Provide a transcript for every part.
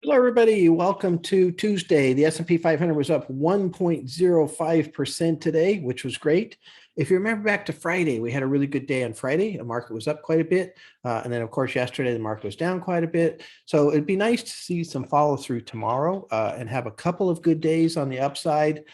Hello, everybody. Welcome to Tuesday. The S&P 500 was up 1.05% today, which was great. If you remember back to Friday, we had a really good day on Friday. The market was up quite a bit. And then, of course, yesterday, the market was down quite a bit. So it'd be nice to see some follow through tomorrow and have a couple of good days on the upside.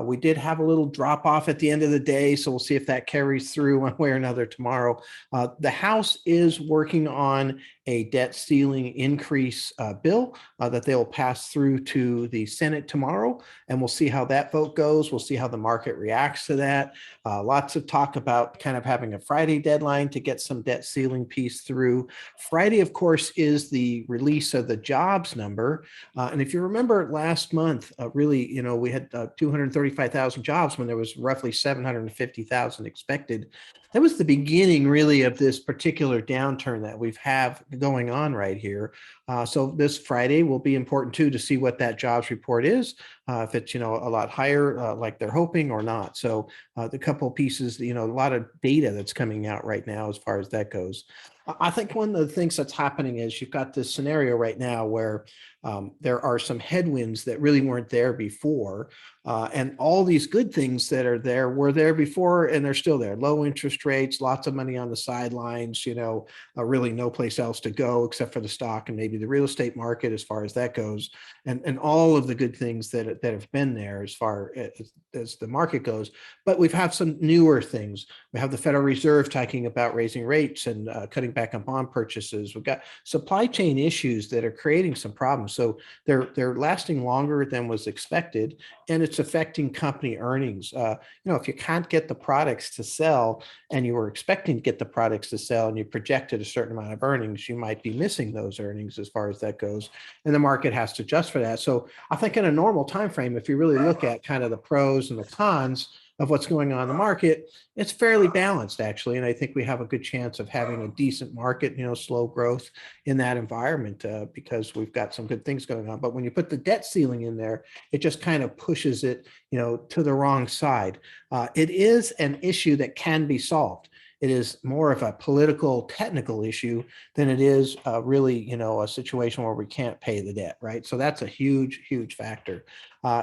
We did have a little drop off at the end of the day, so we'll see if that carries through one way or another tomorrow. The House is working on a debt ceiling increase bill that they'll pass through to the Senate tomorrow, and we'll see how that vote goes. We'll see how the market reacts to that. Lots of talk about kind of having a Friday deadline to get some debt ceiling piece through. Friday, of course, is the release of the jobs number. And if you remember last month, really, we had 235,000 jobs when there was roughly 750,000 expected. That was the beginning, really, of this particular downturn that we've have going on right here. So this Friday will be important too to see what that jobs report is, if it's a lot higher like they're hoping or not. So the couple pieces, a lot of data that's coming out right now as far as that goes. I think one of the things that's happening is you've got this scenario right now where there are some headwinds that really weren't there before. And all these good things that are there were there before, and they're still there. Low interest rates, lots of money on the sidelines, really no place else to go except for the stock and maybe the real estate market as far as that goes. And all of the good things that have been there as far as the market goes. But we've had some newer things. We have the Federal Reserve talking about raising rates and cutting back on bond purchases. We've got supply chain issues that are creating some problems. So they're lasting longer than was expected, and it's affecting company earnings. If you can't get the products to sell and you were expecting to get the products to sell and you projected a certain amount of earnings, you might be missing those earnings as far as that goes. And the market has to adjust for that. So I think in a normal time frame, if you really look at kind of the pros and the cons of what's going on in the market, it's fairly balanced actually. And I think we have a good chance of having a decent market, slow growth in that environment because we've got some good things going on. But when you put the debt ceiling in there, it just kind of pushes it, to the wrong side. It is an issue that can be solved. It is more of a political, technical issue than it is really, a situation where we can't pay the debt, right? So that's a huge, huge factor.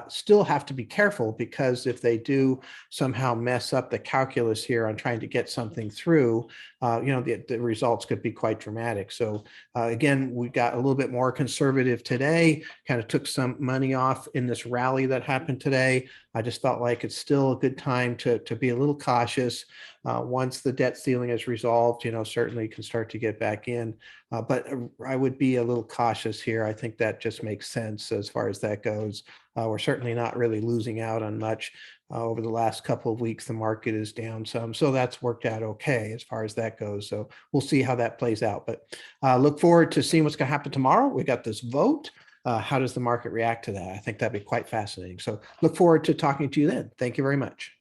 Still have to be careful because if they do somehow mess up the calculus here on trying to get something through, the results could be quite dramatic. So again, we got a little bit more conservative today, kind of took some money off in this rally that happened today. I just felt like it's still a good time to be a little cautious. Once the debt ceiling is resolved, certainly can start to get back in. But I would be a little cautious here. I think that just makes sense as far as that goes. We're certainly not really losing out on much. Over the last couple of weeks, the market is down some. So that's worked out okay as far as that goes. So we'll see how that plays out. But look forward to seeing what's going to happen tomorrow. We got this vote. How does the market react to that? I think that'd be quite fascinating. So look forward to talking to you then. Thank you very much.